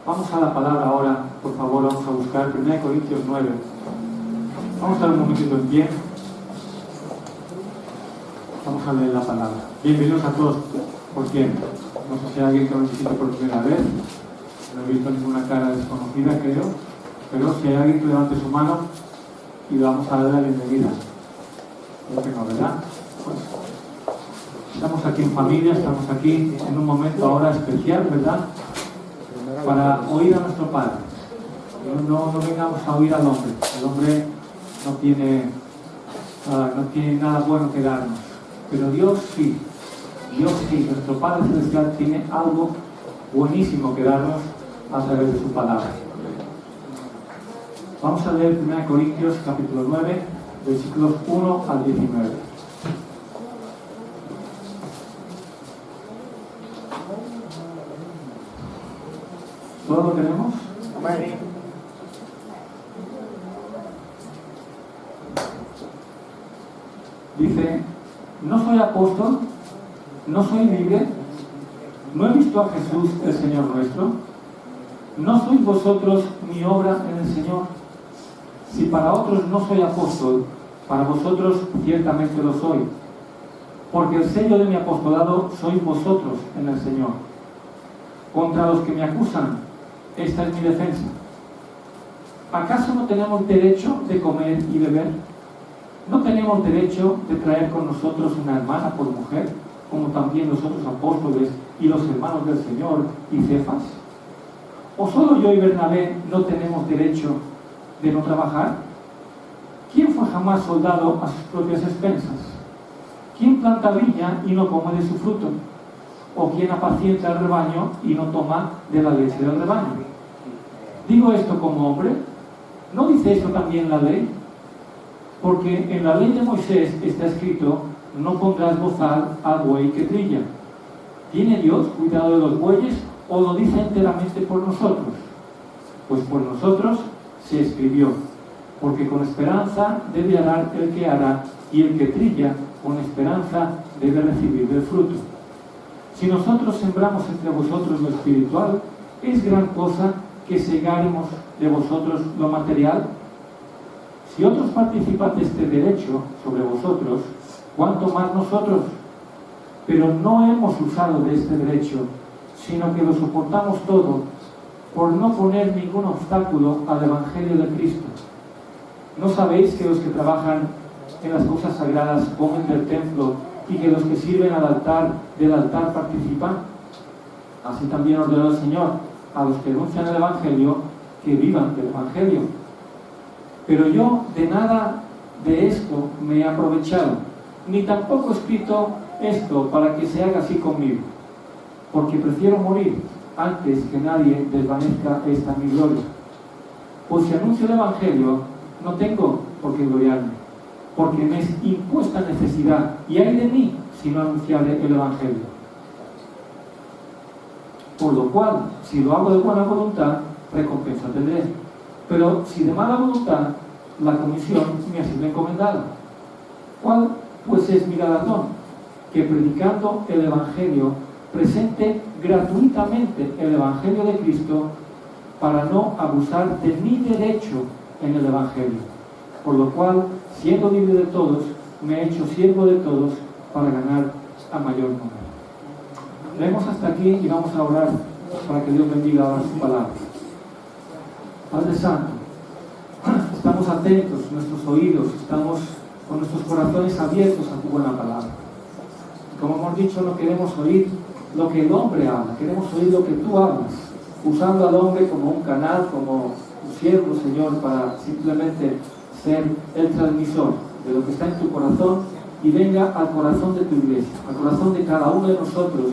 Vamos a la palabra ahora, por favor, vamos a buscar 1 Corintios 9. Vamos a dar un momentito en pie. Vamos a leer la palabra. Bienvenidos a todos por tiempo. No sé si hay alguien que lo visite por primera vez. No he visto ninguna cara desconocida, creo. Pero si hay alguien que levante su mano y le vamos a dar la bienvenida. Creo que no, ¿verdad? Pues, estamos aquí en familia, estamos aquí en un momento ahora especial, ¿verdad? Para oír a nuestro Padre. No vengamos a oír al hombre. El hombre no tiene nada bueno que darnos. Pero Dios sí. Dios sí. Nuestro Padre Celestial tiene algo buenísimo que darnos a través de su palabra. Vamos a leer 1 Corintios capítulo 9, versículos 1 al 19. ¿Todo lo tenemos? Amén. Dice, no soy apóstol, no soy libre, no he visto a Jesús el Señor nuestro, no sois vosotros mi obra en el Señor. Si para otros no soy apóstol, para vosotros ciertamente lo soy, porque el sello de mi apostolado sois vosotros en el Señor. Contra los que me acusan, esta es mi defensa. ¿Acaso no tenemos derecho de comer y beber? ¿No tenemos derecho de traer con nosotros una hermana por mujer, como también los otros apóstoles y los hermanos del Señor y Cefas? ¿O solo yo y Bernabé no tenemos derecho de no trabajar? ¿Quién fue jamás soldado a sus propias expensas? ¿Quién planta viña y no come de su fruto? ¿O quién apacienta el rebaño y no toma de la leche del rebaño? ¿Digo esto como hombre? ¿No dice esto también la ley? Porque en la ley de Moisés está escrito, no pondrás bozal al buey que trilla. ¿Tiene Dios cuidado de los bueyes o lo dice enteramente por nosotros? Pues por nosotros se escribió, porque con esperanza debe arar el que ara, y el que trilla con esperanza debe recibir del fruto. Si nosotros sembramos entre vosotros lo espiritual, ¿es gran cosa que segáremos de vosotros lo material? Si otros participan de este derecho sobre vosotros, ¿cuánto más nosotros? Pero no hemos usado de este derecho, sino que lo soportamos todo, por no poner ningún obstáculo al Evangelio de Cristo. ¿No sabéis que los que trabajan en las cosas sagradas comen del templo y que los que sirven del altar participan? Así también ordenó el Señor a los que anuncian el Evangelio que vivan del Evangelio. Pero yo de nada de esto me he aprovechado, ni tampoco he escrito esto para que se haga así conmigo, porque prefiero morir antes que nadie desvanezca esta mi gloria. Pues si anuncio el Evangelio, no tengo por qué gloriarme, porque me es impuesta necesidad, y hay de mí si no anunciare el Evangelio. Por lo cual, si lo hago de buena voluntad, recompensa tendré. Pero si de mala voluntad, la comisión me ha sido encomendada. ¿Cuál pues es mi galardón? Que predicando el Evangelio, presente gratuitamente el Evangelio de Cristo, para no abusar de mi derecho en el Evangelio. Por lo cual, siendo libre de todos, me he hecho siervo de todos para ganar a mayor número. Leemos hasta aquí y vamos a orar para que Dios bendiga ahora su palabra. Padre Santo, estamos atentos, nuestros oídos, estamos con nuestros corazones abiertos a tu buena palabra. Como hemos dicho, no queremos oír lo que el hombre habla, queremos oír lo que tú hablas, usando al hombre como un canal, como un siervo, Señor, para simplemente ser el transmisor de lo que está en tu corazón y venga al corazón de tu iglesia, al corazón de cada uno de nosotros,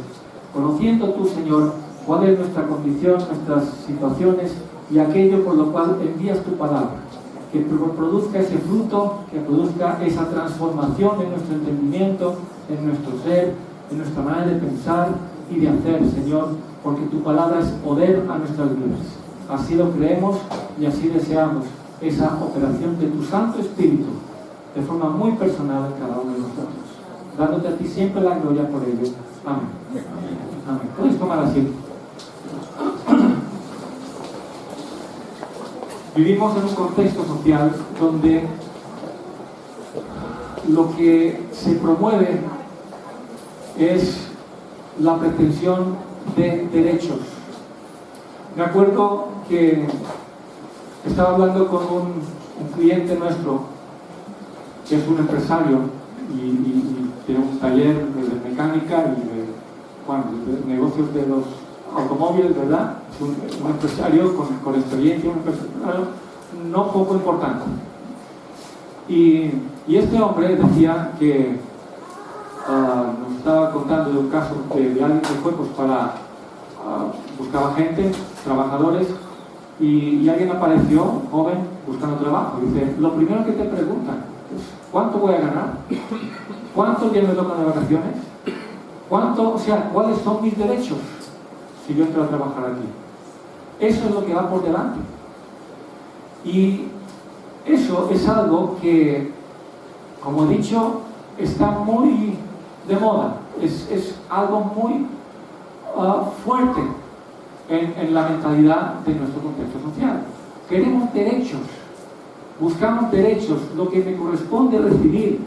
conociendo tú, Señor, cuál es nuestra condición, nuestras situaciones y aquello por lo cual envías tu palabra, que produzca ese fruto, que produzca esa transformación en nuestro entendimiento, en nuestro ser, en nuestra manera de pensar y de hacer, Señor, porque tu palabra es poder a nuestras vidas. Así lo creemos y así deseamos esa operación de tu Santo Espíritu de forma muy personal en cada uno de nosotros, dándote a ti siempre la gloria por ello. Amén. Amén. Podéis tomar asiento. Vivimos en un contexto social donde lo que se promueve es la pretensión de derechos. Me acuerdo que estaba hablando con un cliente nuestro, que es un empresario y tiene un taller de mecánica y de negocios de los automóviles, ¿verdad? Es un empresario con experiencia, un empresario no poco importante. Y este hombre decía que nos estaba contando de un caso de alguien que fue pues, buscaba gente, trabajadores, y alguien apareció, un joven, buscando trabajo. Y dice, lo primero que te preguntan es, ¿cuánto voy a ganar? ¿Cuántos días me tocan de vacaciones? ¿Cuáles son mis derechos si yo entro a trabajar aquí? Eso es lo que va por delante. Y eso es algo que, como he dicho, está muy de moda. Es algo muy fuerte en la mentalidad de nuestro contexto social. Queremos derechos, buscamos derechos, lo que me corresponde recibir,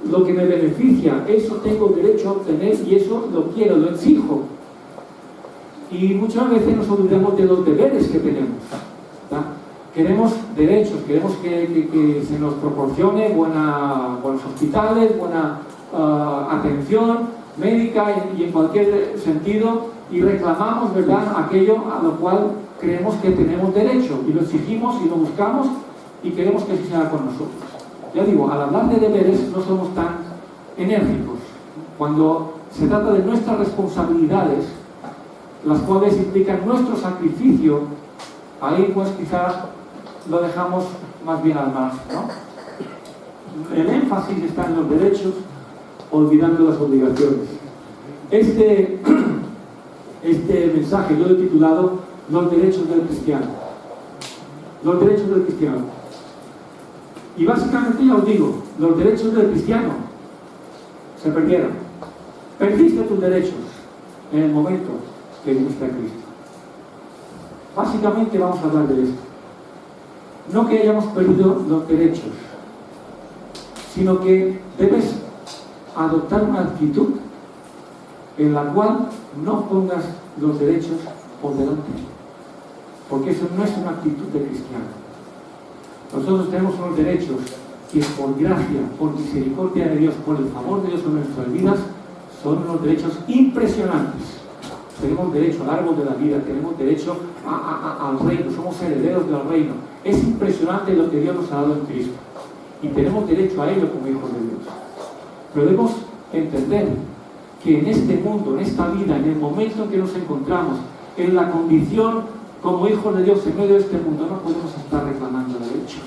lo que me beneficia, eso tengo derecho a obtener y eso lo quiero, lo exijo. Y muchas veces nos olvidamos de los deberes que tenemos, ¿verdad? Queremos derechos, queremos que se nos proporcione buenos hospitales, buena atención médica y en cualquier sentido, y reclamamos, ¿verdad?, aquello a lo cual creemos que tenemos derecho, y lo exigimos y lo buscamos y queremos que así sea con nosotros. Ya digo, al hablar de deberes no somos tan enérgicos. Cuando se trata de nuestras responsabilidades, las cuales implican nuestro sacrificio, ahí pues quizás lo dejamos más bien al margen, ¿no? El énfasis está en los derechos, olvidando las obligaciones. Este mensaje yo lo he titulado Los derechos del cristiano. Los derechos del cristiano. Y básicamente ya os digo, los derechos del cristiano se perdieron. Perdiste tus derechos en el momento que viniste a Cristo. Básicamente vamos a hablar de esto. No que hayamos perdido los derechos, sino que debes adoptar una actitud en la cual no pongas los derechos por delante, porque eso no es una actitud de cristiano. Nosotros tenemos unos derechos que por gracia, por misericordia de Dios, por el favor de Dios en nuestras vidas, son unos derechos impresionantes. Tenemos derecho al árbol de la vida, tenemos derecho al reino, somos herederos del reino. Es impresionante lo que Dios nos ha dado en Cristo y tenemos derecho a ello como hijos de Dios. Pero debemos entender que en este mundo, en esta vida, en el momento en que nos encontramos, en la condición como hijos de Dios en medio de este mundo, no podemos estar reclamando derechos.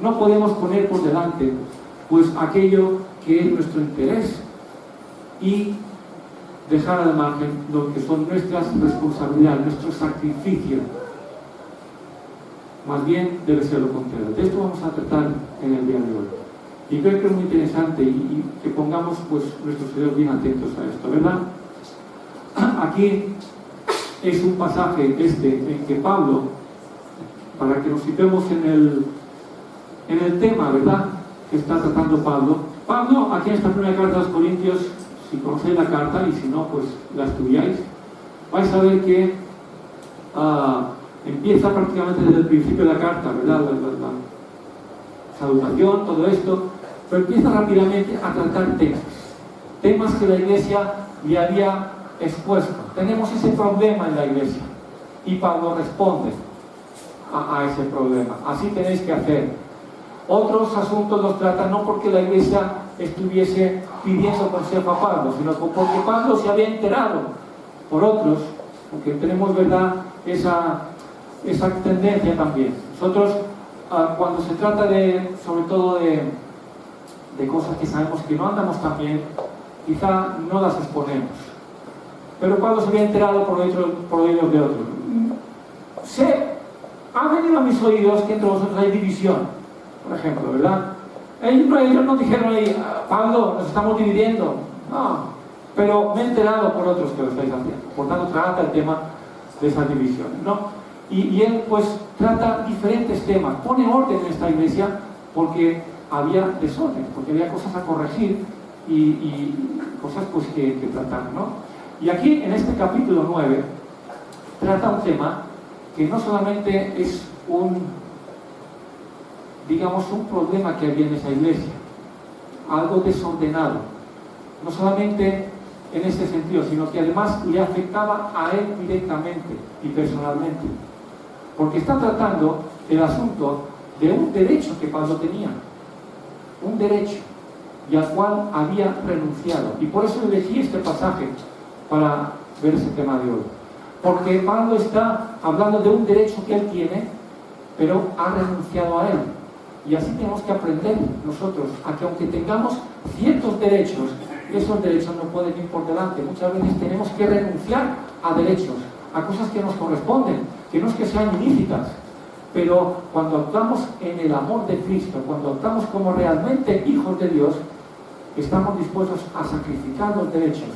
No podemos poner por delante pues aquello que es nuestro interés y dejar al margen lo que son nuestras responsabilidades, nuestro sacrificio. Más bien debe ser lo contrario. De esto vamos a tratar en el día de hoy. Y creo que es muy interesante y que pongamos pues nuestros oídos bien atentos a esto, ¿verdad? Aquí es un pasaje en que Pablo, para que nos situemos en el tema, ¿verdad?, que está tratando Pablo, aquí en esta primera carta de los Corintios, si conocéis la carta y si no, pues la estudiáis, vais a ver que empieza prácticamente desde el principio de la carta, ¿verdad?, la salutación, todo esto, pero empieza rápidamente a tratar temas que la iglesia le había expuesto. Tenemos ese problema en la iglesia y Pablo responde a ese problema. Así tenéis que hacer. Otros asuntos los tratan no porque la iglesia estuviese pidiendo consejo a Pablo, sino porque Pablo se había enterado por otros, porque tenemos, ¿verdad?, esa tendencia también. Nosotros, cuando se trata sobre todo de cosas que sabemos que no andamos tan bien, quizá no las exponemos. Pero Pablo se había enterado por oídos de otros. Ha venido a mis oídos que entre vosotros hay división, por ejemplo, ¿verdad? Ellos no dijeron ahí, Pablo, nos estamos dividiendo. No, pero me he enterado por otros que lo estáis haciendo. Por tanto, trata el tema de esas divisiones, ¿no? Y él pues trata diferentes temas, pone orden en esta iglesia porque había desorden, porque había cosas a corregir y cosas pues que tratar, ¿no? Y aquí en este capítulo 9 trata un tema que no solamente es digamos, un problema que había en esa iglesia, algo desordenado, no solamente en este sentido, sino que además le afectaba a él directamente y personalmente, porque está tratando el asunto de un derecho que Pablo tenía, un derecho y al cual había renunciado, y por eso elegí este pasaje para ver ese tema de hoy, porque Pablo está hablando de un derecho que él tiene, pero ha renunciado a él. Y así tenemos que aprender nosotros a que aunque tengamos ciertos derechos, esos derechos no pueden ir por delante. Muchas veces tenemos que renunciar a derechos, a cosas que nos corresponden, que no es que sean ilícitas, pero cuando actuamos en el amor de Cristo, cuando actuamos como realmente hijos de Dios, estamos dispuestos a sacrificar los derechos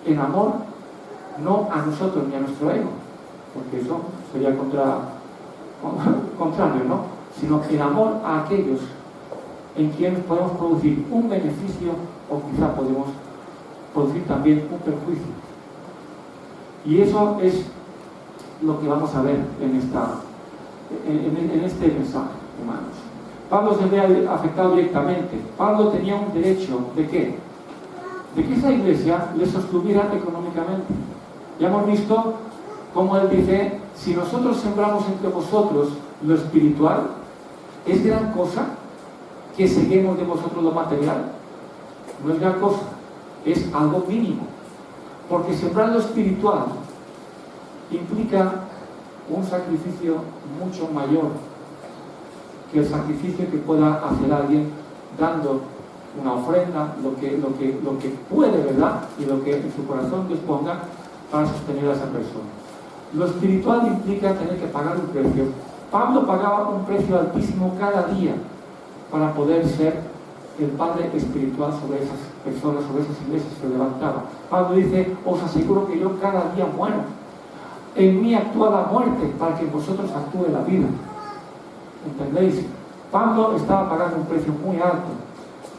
en amor, no a nosotros ni a nuestro ego, porque eso sería contrario, ¿no? Sino en amor a aquellos en quienes podemos producir un beneficio o quizá podemos producir también un perjuicio. Y eso es lo que vamos a ver en este mensaje, hermanos. Pablo se ve afectado directamente. Pablo tenía un derecho ¿de qué? De que esa iglesia le sostuviera económicamente. Ya hemos visto cómo él dice: si nosotros sembramos entre vosotros lo espiritual, ¿es gran cosa que seguimos de vosotros lo material? No es gran cosa, es algo mínimo, porque sembrar lo espiritual implica un sacrificio mucho mayor que el sacrificio que pueda hacer alguien dando una ofrenda, lo que puede, ¿verdad? Y lo que en su corazón disponga para sostener a esa persona. Lo espiritual implica tener que pagar un precio. Pablo pagaba un precio altísimo cada día para poder ser el padre espiritual sobre esas personas, sobre esas iglesias que levantaba. Pablo dice: os aseguro que yo cada día muero. En mí actúa la muerte para que en vosotros actúe la vida. ¿Entendéis? Pablo estaba pagando un precio muy alto.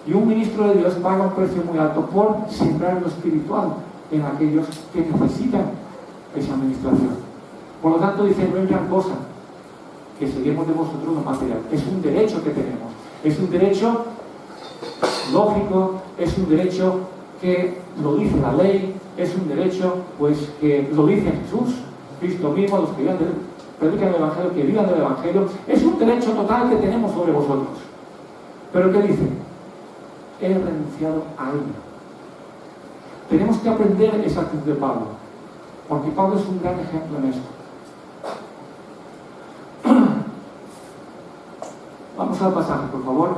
Y un ministro de Dios paga un precio muy alto por sembrar lo espiritual en aquellos que necesitan esa administración. Por lo tanto dice: no es gran cosa que seguimos de vosotros lo material. Es un derecho que tenemos, es un derecho lógico, es un derecho que lo dice la ley, es un derecho pues que lo dice Jesús, Cristo mismo, a los que predican el Evangelio, que vivan del Evangelio. Es un derecho total que tenemos sobre vosotros. Pero ¿qué dice? He renunciado a ello. Tenemos que aprender esa actitud de Pablo, porque Pablo es un gran ejemplo en esto. Vamos al pasaje, por favor,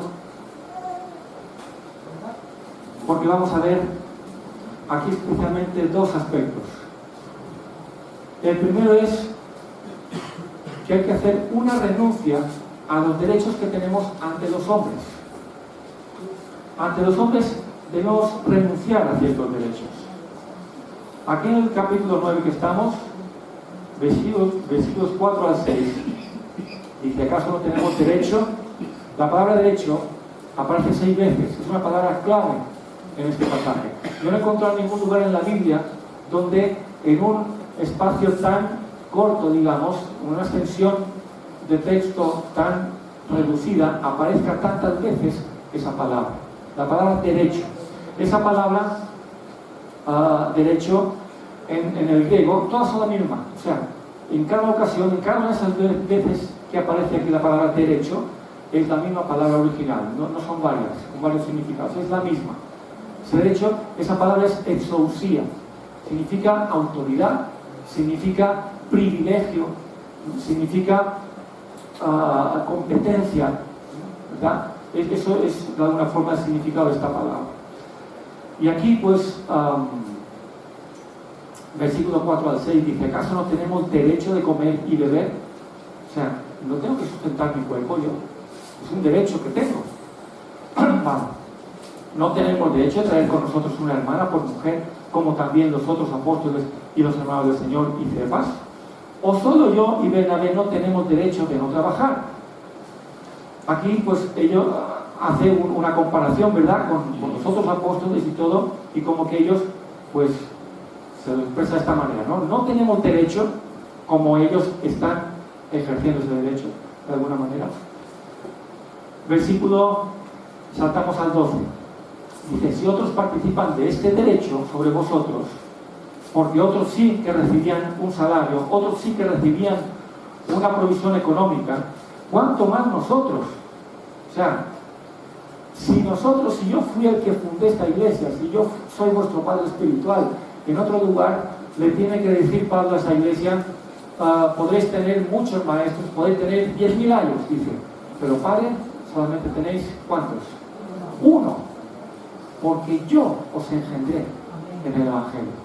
porque vamos a ver aquí especialmente dos aspectos. El primero es que hay que hacer una renuncia a los derechos que tenemos ante los hombres. Ante los hombres debemos renunciar a ciertos derechos. Aquí en el capítulo 9 que estamos, versículos 4 al 6, dice: ¿acaso no tenemos derecho? La palabra derecho aparece 6 veces, es una palabra clave en este pasaje. Yo no he encontrado ningún lugar en la Biblia donde en un espacio tan corto, digamos, una extensión de texto tan reducida, aparezca tantas veces esa palabra, la palabra derecho. Esa palabra derecho en el griego, todas son la misma. O sea, en cada ocasión, en cada una de esas veces que aparece aquí la palabra derecho, es la misma palabra original, no son varias, con varios significados, es la misma. Ese derecho, esa palabra es exousia, significa autoridad, significa privilegio, significa competencia, ¿verdad? Eso es de alguna forma el significado de esta palabra. Y aquí pues versículo 4 al 6 dice: ¿acaso no tenemos derecho de comer y beber? O sea, no tengo que sustentar mi cuerpo yo, es un derecho que tengo. Vamos, no tenemos derecho de traer con nosotros una hermana por mujer, como también los otros apóstoles y los hermanos del Señor y Cefas. ¿O solo yo y Bernabé no tenemos derecho de no trabajar? Aquí pues ellos hacen una comparación, ¿verdad?, con los otros apóstoles y todo, y como que ellos pues se lo expresa de esta manera, ¿no? No tenemos derecho como ellos están ejerciendo ese derecho, de alguna manera. Versículo, saltamos al 12. Dice, si otros participan de este derecho sobre vosotros, porque otros sí que recibían un salario, otros sí que recibían una provisión económica, ¿cuánto más nosotros? O sea, si yo fui el que fundé esta iglesia, si yo soy vuestro padre espiritual, en otro lugar le tiene que decir Pablo a esa iglesia, podréis tener muchos maestros, podéis tener 10.000 años, dice, pero padre, solamente tenéis ¿cuántos? Uno, porque yo os engendré en el Evangelio.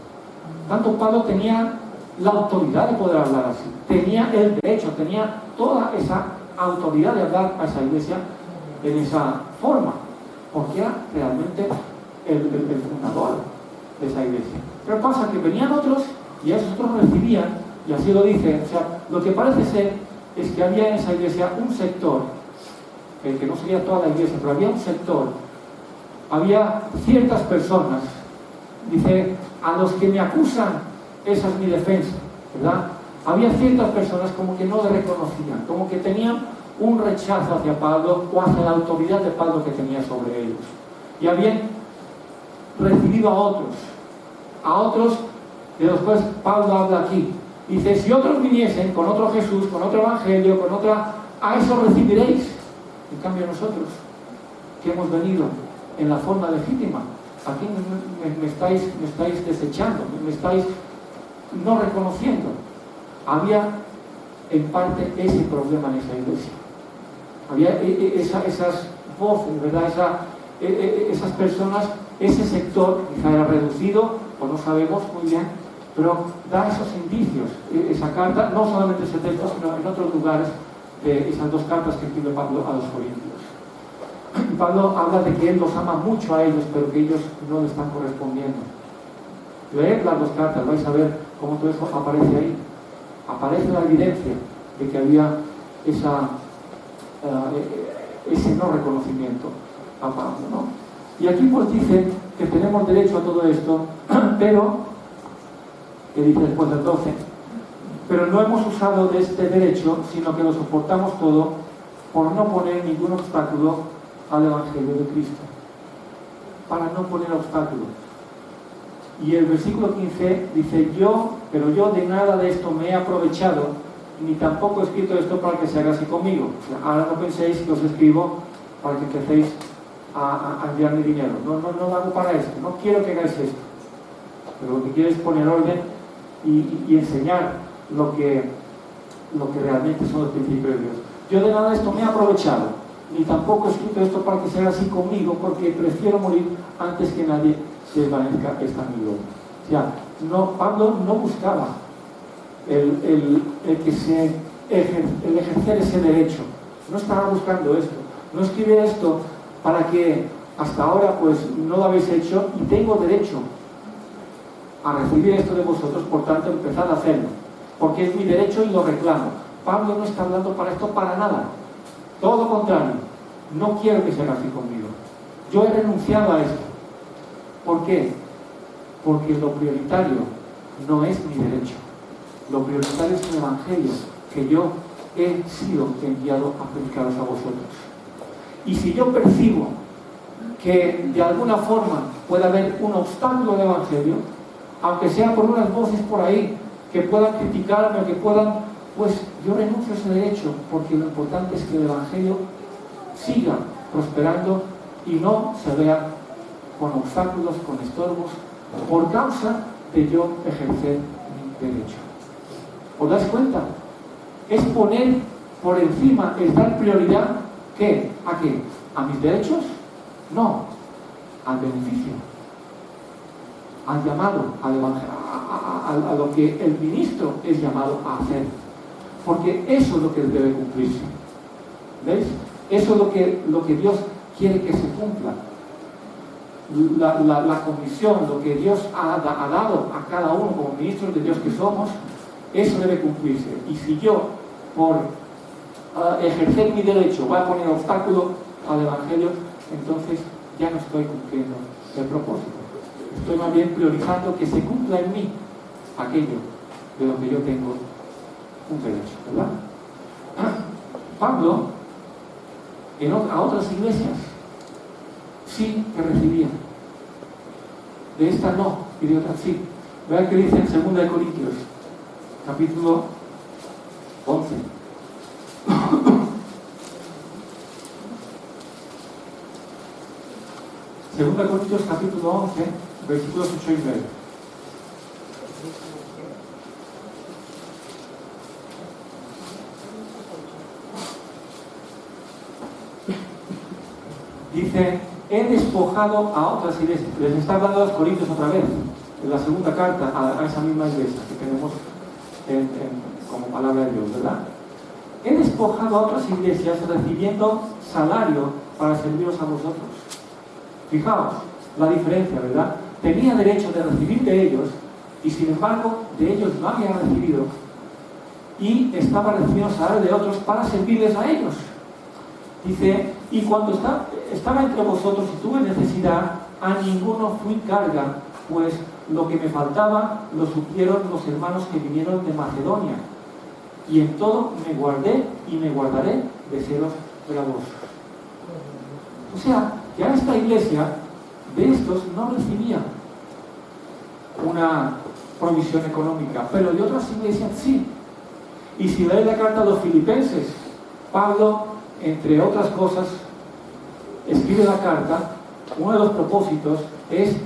Tanto Pablo tenía la autoridad de poder hablar así, tenía el derecho, tenía toda esa autoridad de hablar a esa iglesia en esa forma, porque era realmente el fundador de esa iglesia. Pero pasa que venían otros y a esos otros recibían, y así lo dice, o sea, lo que parece ser es que había en esa iglesia un sector, que no sería toda la iglesia, pero había un sector, había ciertas personas, dice, a los que me acusan, esa es mi defensa, ¿verdad? Había ciertas personas como que no le reconocían, como que tenían un rechazo hacia Pablo o hacia la autoridad de Pablo que tenía sobre ellos. Y habían recibido a otros de los cuales Pablo habla aquí. Dice, si otros viniesen con otro Jesús, con otro Evangelio, con otra, a eso recibiréis. En cambio nosotros, que hemos venido en la forma legítima, aquí me estáis desechando, me estáis no reconociendo. Había en parte ese problema en esa iglesia. Había esas voces, ¿verdad? Esas personas, ese sector, quizá era reducido, o no sabemos muy bien, pero da esos indicios, esa carta, no solamente ese texto, sino en otros lugares de esas dos cartas que escribe Pablo a los Corintios. Pablo habla de que él los ama mucho a ellos, pero que ellos no le están correspondiendo. Leed las dos cartas, vais a ver cómo todo eso aparece ahí. Aparece la evidencia de que había ese no reconocimiento a Pablo, ¿no? Y aquí pues dice que tenemos derecho a todo esto, pero, que dice después del 12, pero no hemos usado de este derecho, sino que lo soportamos todo por no poner ningún obstáculo al Evangelio de Cristo, para no poner obstáculo. Y el versículo 15 dice, pero yo de nada de esto me he aprovechado, ni tampoco he escrito esto para que se haga así conmigo. O sea, ahora no penséis que os escribo para que empecéis a enviarme dinero. No lo hago para esto, no quiero que hagáis esto. Pero lo que quiero es poner orden y enseñar lo que realmente son los principios de Dios. Yo de nada de esto me he aprovechado, ni tampoco he escrito esto para que se haga así conmigo, porque prefiero morir antes que nadie se desvanezca esta mi gloria. O sea, Pablo no buscaba el ejercer ese derecho, no estaba buscando esto, no escribe esto para que hasta ahora pues no lo habéis hecho y tengo derecho a recibir esto de vosotros, por tanto empezad a hacerlo, porque es mi derecho y lo reclamo. Pablo no está hablando para esto para nada, todo lo contrario, no quiero que se haga así conmigo, yo he renunciado a esto. ¿Por qué? Porque lo prioritario no es mi derecho, lo prioritario es el Evangelio que yo he sido enviado a predicaros a vosotros. Y si yo percibo que de alguna forma puede haber un obstáculo al Evangelio, aunque sea por unas voces por ahí que puedan criticarme o que puedan, pues yo renuncio a ese derecho, porque lo importante es que el Evangelio siga prosperando y no se vea con obstáculos, con estorbos, por causa de yo ejercer mi derecho. ¿Os dais cuenta? Es poner por encima, es dar prioridad, ¿qué? ¿A qué? ¿A mis derechos? No, al beneficio, al llamado, a lo que el ministro es llamado a hacer. Porque eso es lo que debe cumplirse. ¿Veis? Eso es lo que Dios quiere que se cumpla. La comisión, lo que Dios ha dado a cada uno como ministros de Dios que somos, eso debe cumplirse. Y si yo, por ejercer mi derecho, voy a poner obstáculo al Evangelio, entonces ya no estoy cumpliendo el propósito. Estoy más bien priorizando que se cumpla en mí aquello de lo que yo tengo un derecho, ¿verdad? Pablo, a otras iglesias, sí que recibía. De esta no, y de otras sí. Vean qué dice en 2 Corintios, capítulo 11. Segunda Corintios, capítulo 11, versículos 8 y 9. Dice, he despojado a otras iglesias. Les está hablando a los Corintios otra vez, en la segunda carta a esa misma iglesia que tenemos como palabra de Dios, ¿verdad? He despojado a otras iglesias recibiendo salario para serviros a vosotros. Fijaos la diferencia, ¿verdad? Tenía derecho de recibir de ellos y sin embargo de ellos no había recibido y estaba recibiendo salario de otros para servirles a ellos. Dice, y cuando estaba entre vosotros y tuve necesidad, a ninguno fui carga, pues lo que me faltaba lo suplieron los hermanos que vinieron de Macedonia. Y en todo me guardé y me guardaré de seros gravosos. O sea, ya esta iglesia de estos no recibía una provisión económica, pero de otras iglesias sí. Y si lees la carta a los filipenses, Pablo, entre otras cosas, escribe la carta. Uno de los propósitos es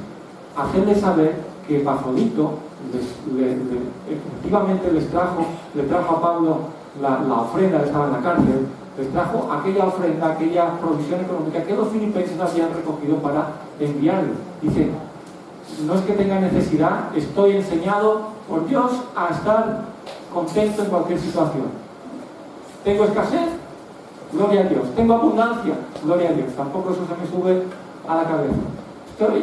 hacerles saber que Epafrodito efectivamente le trajo a Pablo la ofrenda que estaba en la cárcel, les trajo aquella ofrenda, aquella provisión económica que los filipenses habían recogido para enviarle. Dice, no es que tenga necesidad, estoy enseñado por Dios a estar contento en cualquier situación. ¿Tengo escasez? Gloria a Dios. ¿Tengo abundancia? Gloria a Dios. Tampoco eso se me sube a la cabeza.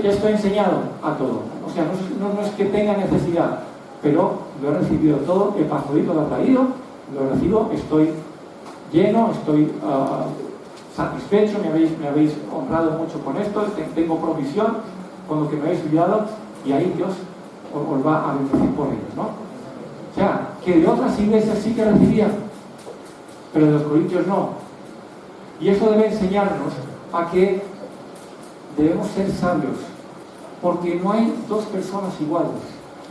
Ya estoy enseñado a todo. O sea, no es que tenga necesidad, pero lo he recibido todo, Epafrodito lo ha traído, lo recibo, estoy lleno, estoy satisfecho, me habéis honrado mucho con esto, tengo provisión con lo que me habéis ayudado, y ahí Dios os va a bendecir por ellos, ¿no? O sea, que de otras iglesias sí que recibían, pero de los corintios no. Y eso debe enseñarnos a que debemos ser sabios, porque no hay dos personas iguales,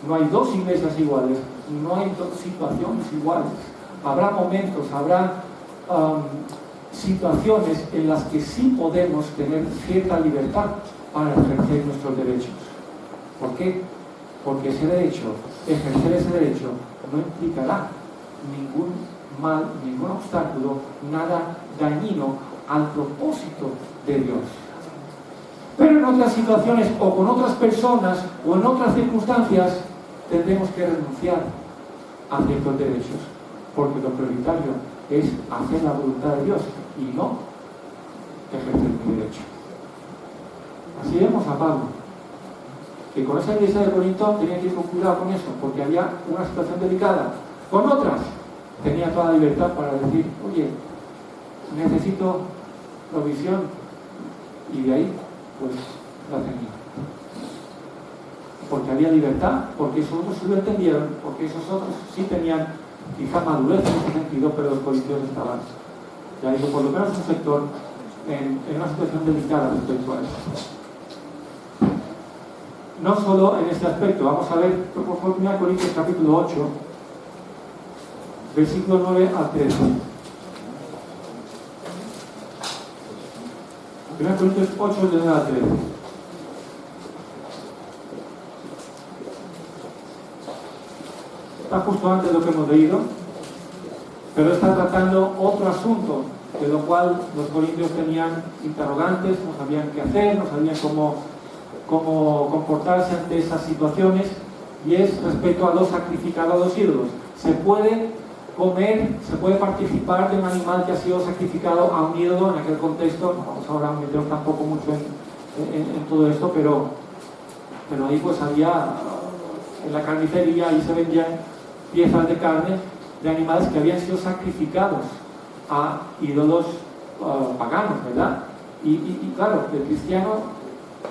no hay dos iglesias iguales, no hay dos situaciones iguales. Habrá momentos, habrá situaciones en las que sí podemos tener cierta libertad para ejercer nuestros derechos. ¿Por qué? Porque ejercer ese derecho no implicará ningún mal, ningún obstáculo, nada dañino al propósito de Dios. Pero en otras situaciones o con otras personas o en otras circunstancias tendremos que renunciar a ciertos derechos, porque lo prioritario es hacer la voluntad de Dios y no ejercer mi derecho. Así vemos a Pablo, que con esa iglesia de Corinto tenía que ir con cuidado con eso, porque había una situación delicada. Con otras tenía toda la libertad para decir, oye, necesito provisión, y de ahí pues la tenía, porque había libertad, porque esos otros sí lo entendieron, porque esos otros sí tenían quizá madurez en ese sentido, pero los corintios estaban, ya digo, por lo menos un sector en una situación delicada respecto a eso. No solo en este aspecto, vamos a ver por 1 Corintios capítulo 8, versículo 9 al 13. 1 Corintios 8, de 9 al 13. Está justo antes de lo que hemos leído, pero está tratando otro asunto, de lo cual los corintios tenían interrogantes, no sabían qué hacer, no sabían cómo comportarse ante esas situaciones, y es respecto a los sacrificados a los ídolos. Se puede comer, se puede participar de un animal que ha sido sacrificado a un ídolo en aquel contexto. No vamos ahora a meternos tampoco mucho en todo esto, pero ahí pues había, en la carnicería, ahí se vendían piezas de carne de animales que habían sido sacrificados a ídolos paganos, ¿verdad? Y claro, el cristiano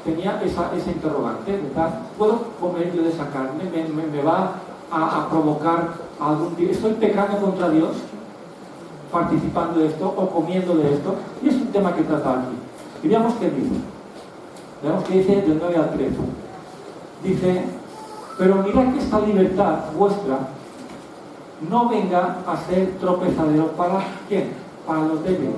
tenía esa interrogante, ¿verdad? ¿Puedo comer yo de esa carne? ¿Me va a provocar algún tipo? ¿Estoy pecando contra Dios participando de esto o comiendo de esto? Y es un tema que trata aquí. Y veamos qué dice. Veamos qué dice del 9 al 13. Dice: pero mirad que esta libertad vuestra no venga a ser tropezadero para ¿quién? Para los débiles.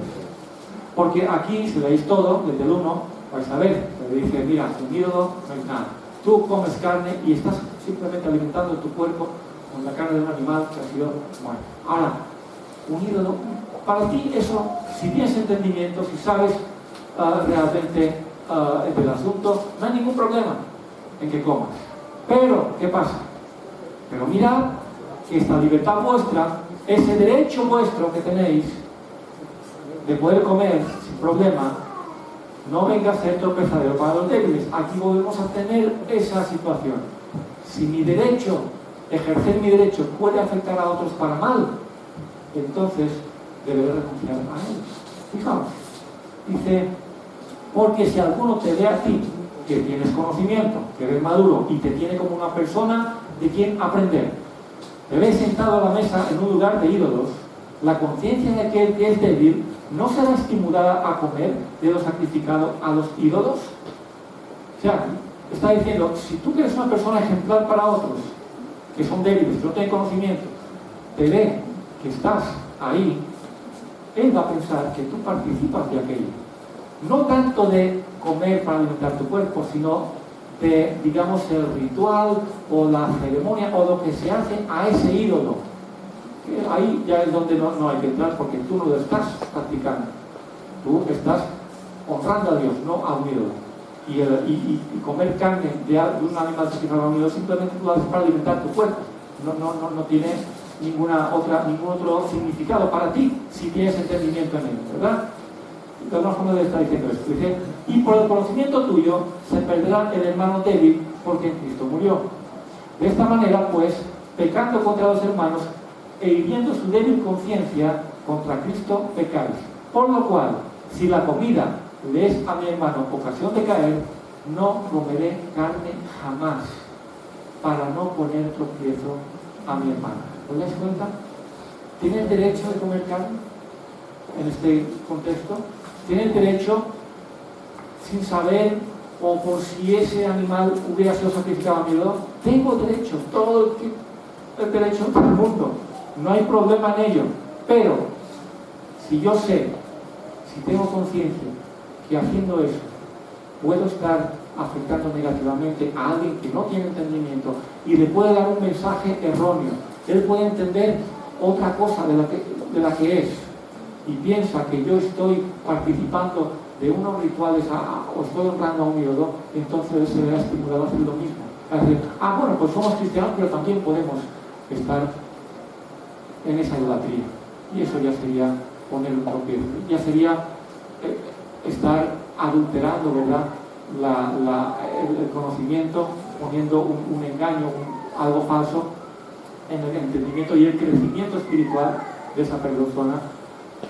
Porque aquí, si leéis todo, desde el 1, vais a ver, se dice: mira, un ídolo no es nada. Tú comes carne y estás simplemente alimentando tu cuerpo con la carne de un animal que ha sido muerto. Ahora, un ídolo, para ti eso, si tienes entendimiento, si sabes realmente del asunto, no hay ningún problema en que comas. Pero, ¿qué pasa? Pero mirad que esta libertad vuestra, ese derecho vuestro que tenéis de poder comer sin problema, no venga a ser tropezadero para los débiles. Aquí volvemos a tener esa situación. Si mi derecho, ejercer mi derecho, puede afectar a otros para mal, entonces deberé renunciar a él. Fijaos, dice: porque si alguno te ve a ti, que tienes conocimiento, que eres maduro y te tiene como una persona de quien aprender, te ves sentado a la mesa en un lugar de ídolos, la conciencia de aquel que es débil no será estimulada a comer de lo sacrificado a los ídolos. O sea, está diciendo, si tú que eres una persona ejemplar para otros, que son débiles, que no tienen conocimiento, te ve que estás ahí, él va a pensar que tú participas de aquello. No tanto de comer para alimentar tu cuerpo, sino de, digamos, el ritual o la ceremonia o lo que se hace a ese ídolo. Ahí ya es donde no hay que entrar, porque tú no lo estás practicando. Tú estás honrando a Dios, no a un ídolo. Y comer carne de un animal sacrificado a un ídolo simplemente lo haces para alimentar tu cuerpo. No tiene ningún otro significado para ti, si tienes entendimiento en él, ¿verdad? De alguna forma le está diciendo esto. Dice: y por el conocimiento tuyo se perderá el hermano débil, porque Cristo murió. De esta manera, pues, pecando contra los hermanos e hiriendo su débil conciencia, contra Cristo pecáis. Por lo cual, si la comida le es a mi hermano ocasión de caer, no comeré carne jamás, para no poner tropiezo a mi hermano. ¿Os dais cuenta? ¿Tienes derecho de comer carne en este contexto? ¿Tienes derecho, sin saber o por si ese animal hubiera sido sacrificado a mi ídolo? Tengo derecho, todo el derecho del mundo. No hay problema en ello. Pero, si yo sé, si tengo conciencia que haciendo eso puedo estar afectando negativamente a alguien que no tiene entendimiento y le puede dar un mensaje erróneo, él puede entender otra cosa de la que es, y piensa que yo estoy participando de unos rituales o estoy honrando a un ídolo, entonces él se verá estimulado a hacer lo mismo. A decir: bueno, pues somos cristianos, pero también podemos estar en esa idolatría. Y eso ya sería poner un tropiezo, ya sería estar adulterando, ¿verdad?, el conocimiento, poniendo un engaño, algo falso en el entendimiento y el crecimiento espiritual de esa persona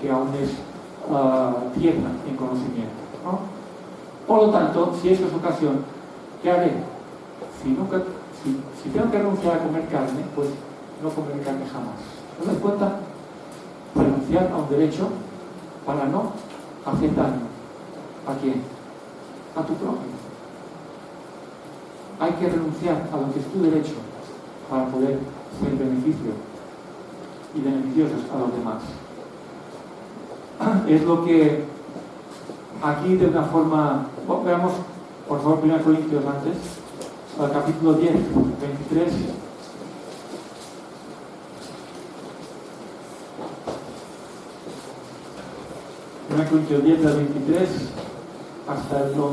que aún es tierna en conocimiento, ¿no? Por lo tanto, si eso es ocasión, ¿qué haré? Si tengo que renunciar a comer carne, pues no comeré carne jamás. ¿Os das cuenta? Renunciar a un derecho para no hacer daño. ¿A quién? A tu prójimo. Hay que renunciar a lo que es tu derecho para poder ser beneficio y beneficiosos a los demás. Es lo que aquí de una forma... Veamos, por favor, 1 Corintios antes, al capítulo 10, 23. 1 Corintios 10, del 23 hasta el 11.1.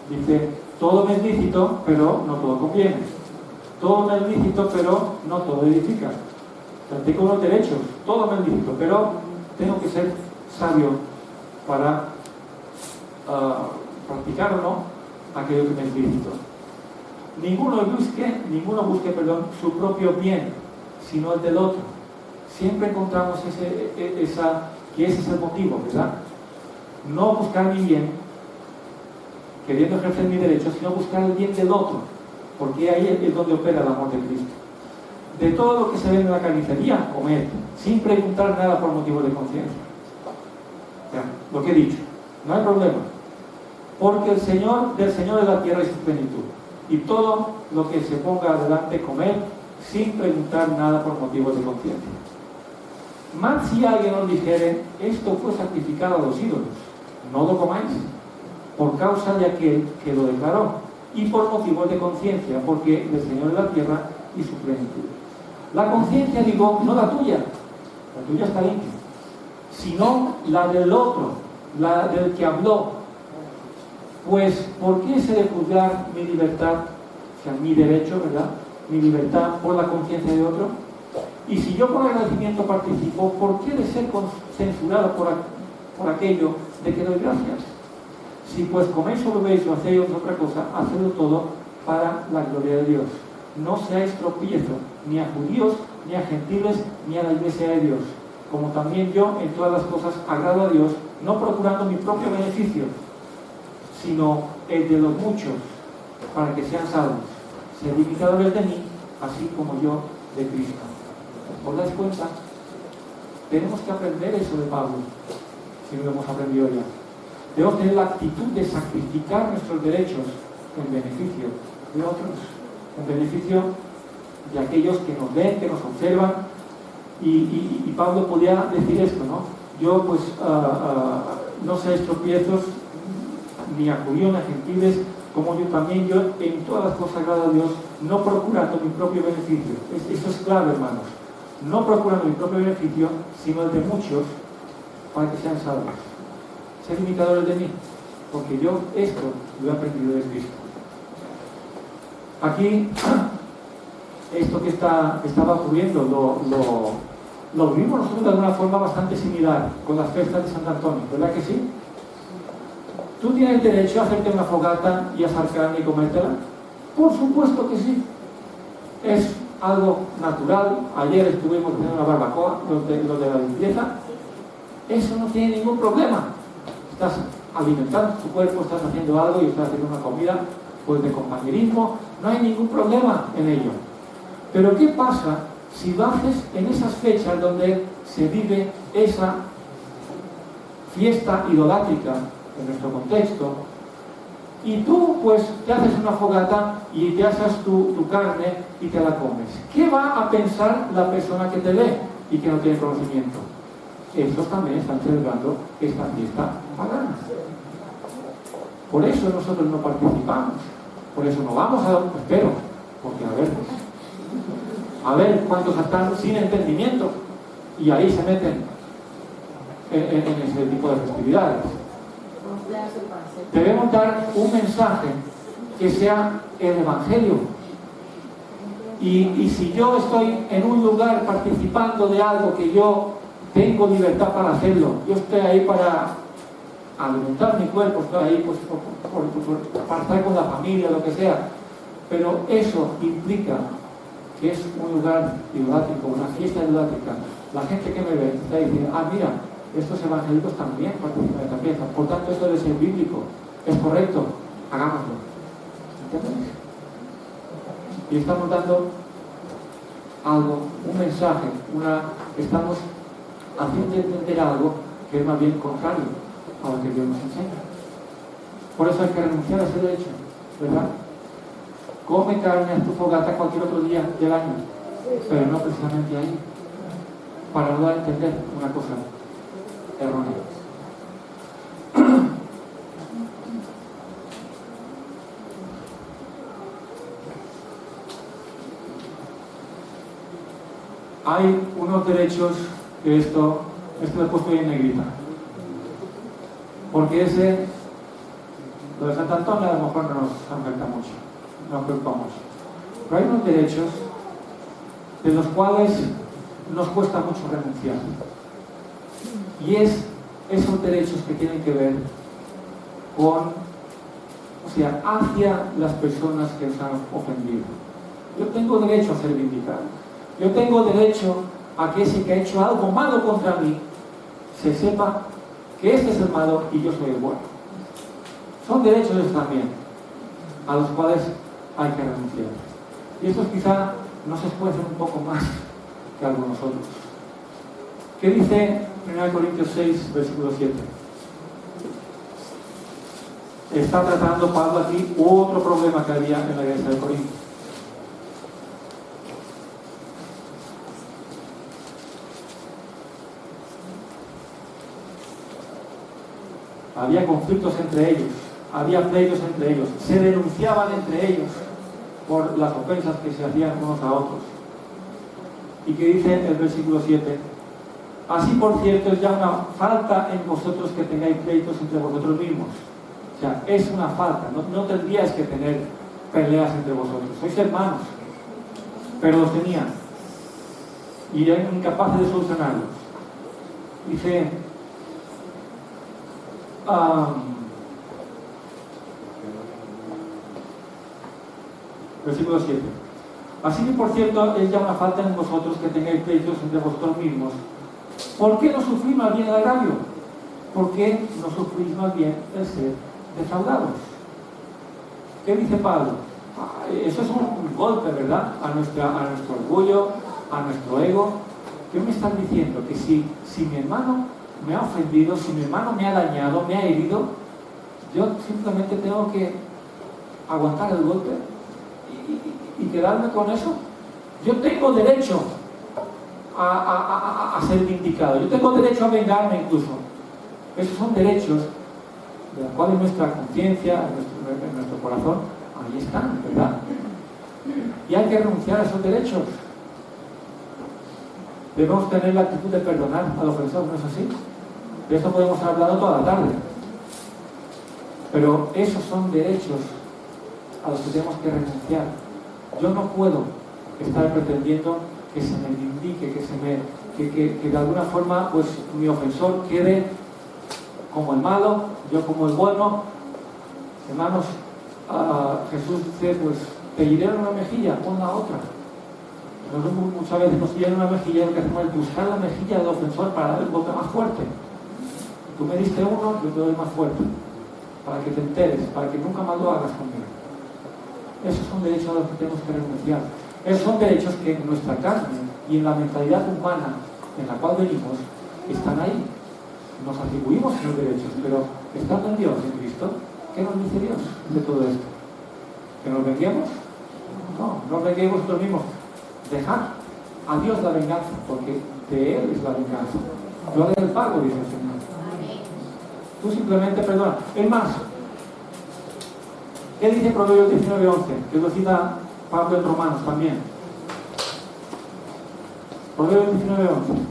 Dice: todo me es lícito, pero no todo conviene. Todo me es lícito, pero no todo edifica. O sea, tengo unos derechos, todo me es lícito, pero tengo que ser sabio para practicar o no aquello que me es lícito. Ninguno busque, su propio bien, sino el del otro. Siempre encontramos que ese es el motivo, ¿verdad? No buscar mi bien, queriendo ejercer mi derecho, sino buscar el bien del otro, porque ahí es donde opera el amor de Cristo. De todo lo que se vende en la carnicería, comed, sin preguntar nada por motivos de conciencia. Lo que he dicho, no hay problema, porque del Señor es la tierra y su plenitud, y todo lo que se ponga adelante, comed, sin preguntar nada por motivos de conciencia. Más si alguien os dijere, esto fue sacrificado a los ídolos, no lo comáis, por causa de aquel que lo declaró, y por motivos de conciencia, porque del Señor es la tierra y su plenitud. La conciencia, digo, no la tuya está limpia, sino la del otro, la del que habló. Pues, ¿por qué se de juzgar mi libertad, o sea, mi derecho, ¿verdad? Mi libertad por la conciencia de otro? Y si yo por agradecimiento participo, ¿por qué de ser censurado por aquello de que doy gracias? Si pues coméis o bebéis o hacéis otra cosa, hacedlo todo para la gloria de Dios. No seáis tropiezo, ni a judíos, ni a gentiles, ni a la iglesia de Dios. Como también yo, en todas las cosas, agrado a Dios, no procurando mi propio beneficio, sino el de los muchos, para que sean salvos. Sed imitadores de mí, así como yo de Cristo. ¿Os dais cuenta? Tenemos que aprender eso de Pablo, si no lo hemos aprendido ya. Debemos tener la actitud de sacrificar nuestros derechos en beneficio de otros, en beneficio de aquellos que nos ven, que nos observan. Y Pablo podía decir esto, ¿no? Yo, pues, no seáis tropiezos, ni a judíos, ni a gentiles, como yo también, yo en todas las cosas agrado a Dios, no procurando mi propio beneficio. Eso es clave, hermanos. No procurando mi propio beneficio, sino el de muchos, para que sean salvos. Ser imitadores de mí, porque yo esto lo he aprendido de Cristo. Aquí, esto que estaba ocurriendo, lo vivimos nosotros de alguna forma bastante similar con las fiestas de Santo Antonio, ¿verdad que sí? ¿Tú tienes derecho a hacerte una fogata y asar carne y comértela? Por supuesto que sí. Es algo natural. Ayer estuvimos haciendo una barbacoa, los de la limpieza. Eso no tiene ningún problema. Estás alimentando tu cuerpo, estás haciendo algo y estás haciendo una comida pues de compañerismo. No hay ningún problema en ello. Pero ¿qué pasa si lo haces en esas fechas donde se vive esa fiesta idolátrica en nuestro contexto, y tú pues te haces una fogata y te asas tu carne y te la comes? ¿Qué va a pensar la persona que te ve y que no tiene conocimiento? Estos también están celebrando esta fiesta pagana. Por eso nosotros no participamos, por eso no vamos espero, porque a ver cuántos están sin entendimiento y ahí se meten en ese tipo de festividades. Debemos dar un mensaje que sea el Evangelio. Y si yo estoy en un lugar participando de algo que yo tengo libertad para hacerlo, yo estoy ahí para alimentar mi cuerpo, estoy ahí pues, para estar con la familia, lo que sea, pero eso implica que es un lugar idolátrico, una fiesta idolátrica. La gente que me ve está diciendo, mira, estos evangélicos también participan de esta fiesta, por tanto esto debe ser bíblico, es correcto, hagámoslo. ¿Entiendes? Y estamos dando algo, un mensaje, estamos haciendo entender algo que es más bien contrario a lo que Dios nos enseña. Por eso hay que renunciar a ese derecho, ¿verdad? Come carne en tu fogata cualquier otro día del año, pero no precisamente ahí, para no dar a entender una cosa errónea. Hay unos derechos que esto lo he puesto en negrita, porque lo de Santo Antonio a lo mejor no nos afecta mucho, nos preocupa mucho, pero hay unos derechos de los cuales nos cuesta mucho renunciar, y es esos derechos que tienen que ver con o sea, hacia las personas que nos han ofendido. Yo tengo derecho a ser vindicado. Yo tengo derecho a que ese que ha hecho algo malo contra mí se sepa que este es el malo y yo soy el bueno. Son derechos esos también, a los cuales hay que renunciar. Y estos quizá nos esfuercen un poco más que algunos otros. ¿Qué dice 1 Corintios 6, versículo 7? Está tratando Pablo aquí otro problema que había en la iglesia de Corinto. Había conflictos entre ellos, había pleitos entre ellos, se denunciaban entre ellos por las ofensas que se hacían unos a otros. ¿Y qué dice el versículo 7? Así, por cierto, es ya una falta en vosotros que tengáis pleitos entre vosotros mismos. O sea, es una falta, no tendríais que tener peleas entre vosotros. Sois hermanos, pero los tenían y eran incapaces de solucionarlos. Dice, versículo 7. Así que, por cierto, es ya una falta en vosotros que tengáis pleitos entre vosotros mismos. ¿Por qué no sufrís más bien el agravio? ¿Por qué no sufrís más bien el ser defraudados? ¿Qué dice Pablo? Eso es un golpe, ¿verdad? A nuestro orgullo, a nuestro ego. ¿Qué me están diciendo? Que si mi hermano me ha ofendido, si mi hermano me ha dañado, me ha herido, yo simplemente tengo que aguantar el golpe y quedarme con eso. Yo tengo derecho a ser vindicado, yo tengo derecho a vengarme incluso. Esos son derechos de los cuales nuestra conciencia, en nuestro corazón, ahí están, ¿verdad? Y hay que renunciar a esos derechos. Debemos tener la actitud de perdonar al ofensor, ¿no es así? De esto podemos estar hablando toda la tarde. Pero esos son derechos a los que tenemos que renunciar. Yo no puedo estar pretendiendo que se me vindique, que de alguna forma pues mi ofensor quede como el malo, yo como el bueno. Hermanos, Jesús dice, pues te hirieron una mejilla, pon la otra. Nosotros muchas veces nos hieren una mejilla y lo que hacemos es buscar la mejilla del ofensor para dar el golpe más fuerte. Tú me diste uno, yo te doy más fuerte, para que te enteres, para que nunca más lo hagas conmigo. Esos son derechos a los que tenemos que renunciar. Esos son derechos que en nuestra carne y en la mentalidad humana en la cual venimos están ahí. Nos atribuimos esos derechos, pero estando en Dios, en Cristo, ¿qué nos dice Dios de todo esto? ¿Que nos venguemos? No, no venguemos nosotros mismos. Dejad a Dios la venganza, porque de Él es la venganza. Yo haré el pago, dice el Señor. Tú simplemente perdona. Es más, ¿qué dice Proverbios 19:11? Que lo cita Pablo en Romanos también. Proverbios 19:11.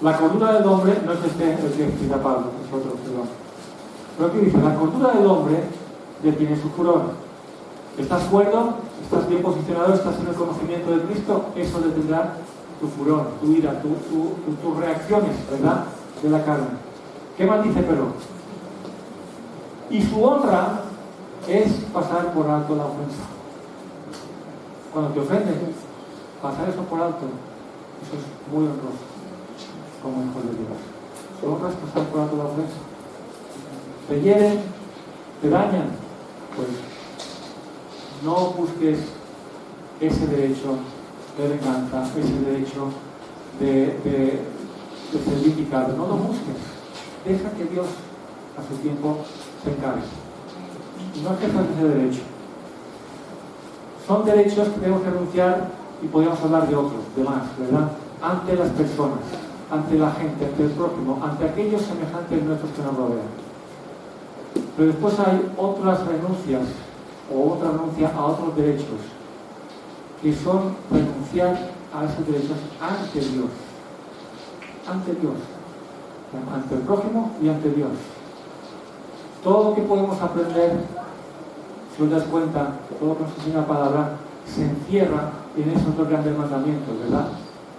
La cordura del hombre, no es el que cita Pablo, es otro, perdón. Pero aquí dice, la cordura del hombre detiene su furor. ¿Estás cuerdo? ¿Estás bien posicionado? ¿Estás en el conocimiento de Cristo? Eso detendrá tu furor, tu ira, tus reacciones, ¿verdad? De la carne. ¿Qué más dice pero? Y su honra es pasar por alto la ofensa. Cuando te ofenden, pasar eso por alto, eso es muy honroso. Como hijo de Dios. Su honra es pasar por alto la ofensa. Te hieren, te dañan, pues no busques ese derecho de venganza, ese derecho de ser vindicado. No lo busques. Deja que Dios a su tiempo se encargue. No ejerzas ese derecho. Son derechos que tenemos que renunciar y podríamos hablar de otros, de más, ¿verdad? Ante las personas, ante la gente, ante el prójimo, ante aquellos semejantes nuestros que nos rodean. Pero después hay otras renuncias o otra renuncia a otros derechos que son renunciar a esos derechos ante Dios. Ante Dios. ante el prójimo y ante Dios. Todo lo que podemos aprender, si os das cuenta, todo lo que nos enseña la palabra, se encierra en esos dos grandes mandamientos, ¿verdad?